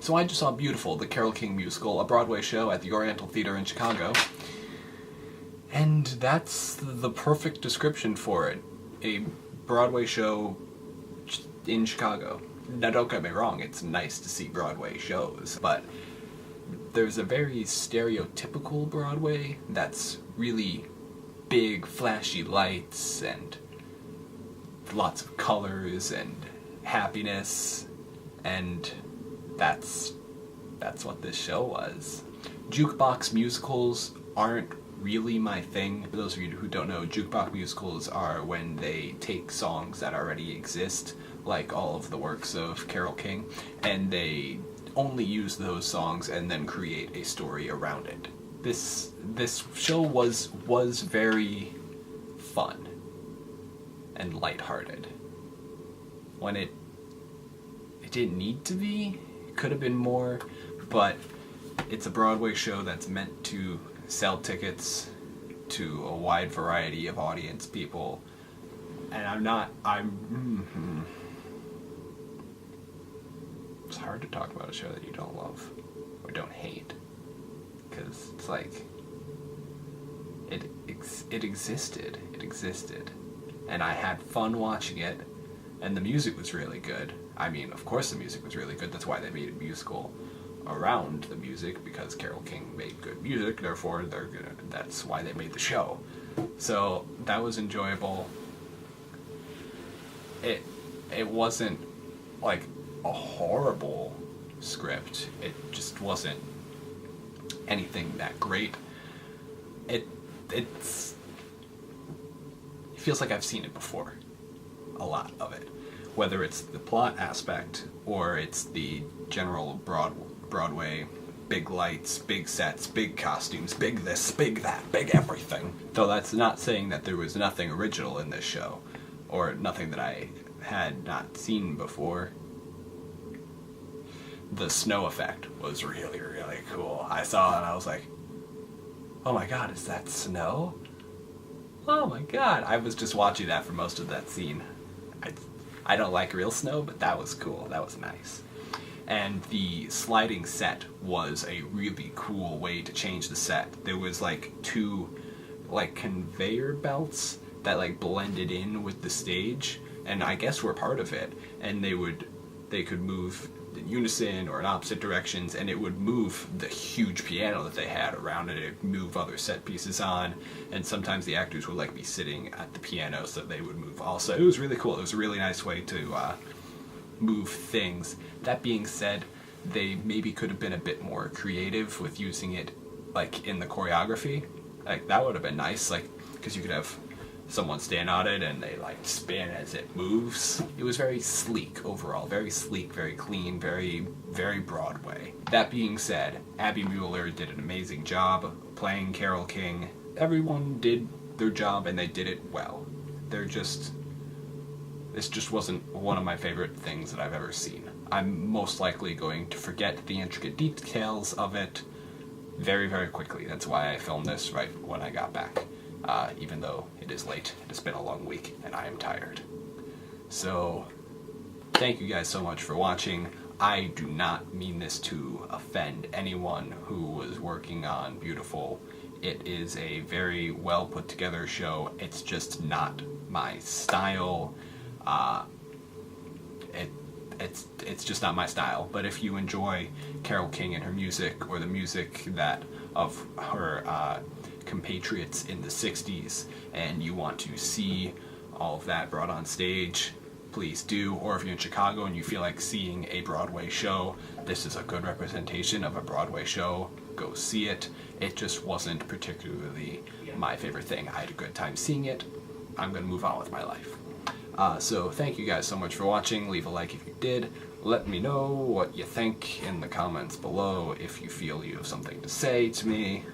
So I just saw Beautiful, the Carole King musical, a Broadway show at the Oriental Theater in Chicago. And that's the perfect description for it. A Broadway show in Chicago. Now don't get me wrong, it's nice to see Broadway shows, but there's a very stereotypical Broadway that's really big, flashy lights and lots of colors and happiness, and that's what this show was. Jukebox musicals aren't really my thing. For those of you who don't know, jukebox musicals are when they take songs that already exist, like all of the works of Carole King, and they only use those songs and then create a story around it. This show was very fun and lighthearted. When it didn't need to be, it could have been more, but it's a Broadway show that's meant to sell tickets to a wide variety of audience people, and it's hard to talk about a show that you don't love or don't hate, because it's like it existed, and I had fun watching it, and the music was really good. I mean, of course the music was really good, that's why they made a musical around the music, because Carole King made good music, therefore that's why they made the show. So that was enjoyable. It wasn't like a horrible script, it just wasn't anything that great. It feels like I've seen it before, a lot of it, whether it's the plot aspect or it's the general Broadway, big lights, big sets, big costumes, big this, big that, big everything. Though that's not saying that there was nothing original in this show, or nothing that I had not seen before. The snow effect was really, really cool. I saw it and I was like, oh my god, is that snow? Oh my god. I was just watching that for most of that scene. I don't like real snow, but that was cool. That was nice. And the sliding set was a really cool way to change the set. There was like two like conveyor belts that like blended in with the stage, and I guess were part of it, and they could move in unison or in opposite directions, and it would move the huge piano that they had around it. It would move other set pieces on, and sometimes the actors would like be sitting at the piano, so they would move also. It was really cool. It was a really nice way to move things. That being said, they maybe could have been a bit more creative with using it like in the choreography. Like that would have been nice, like, because you could have someone stand on it and they like spin as it moves. It was very sleek overall, very sleek, very clean, very, very Broadway. That being said, Abby Mueller did an amazing job playing Carole King. Everyone did their job and they did it well. This just wasn't one of my favorite things that I've ever seen. I'm most likely going to forget the intricate details of it very, very quickly. That's why I filmed this right when I got back. Even though it is late, it has been a long week, and I am tired. So, thank you guys so much for watching. I do not mean this to offend anyone who was working on Beautiful. It is a very well put together show. It's just not my style. It's just not my style. But if you enjoy Carole King and her music, or the music that of her compatriots in the 60s, and you want to see all of that brought on stage, please do. Or if you're in Chicago and you feel like seeing a Broadway show, this is a good representation of a Broadway show. Go see it. It just wasn't particularly my favorite thing. I had a good time seeing it. I'm going to move on with my life. So thank you guys so much for watching. Leave a like if you did. Let me know what you think in the comments below if you feel you have something to say to me.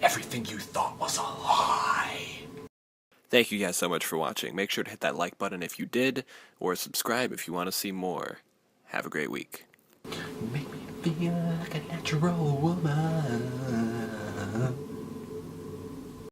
Everything you thought was a lie. Thank you guys so much for watching. Make sure to hit that like button if you did, or subscribe if you want to see more. Have a great week. Make me feel like a natural woman.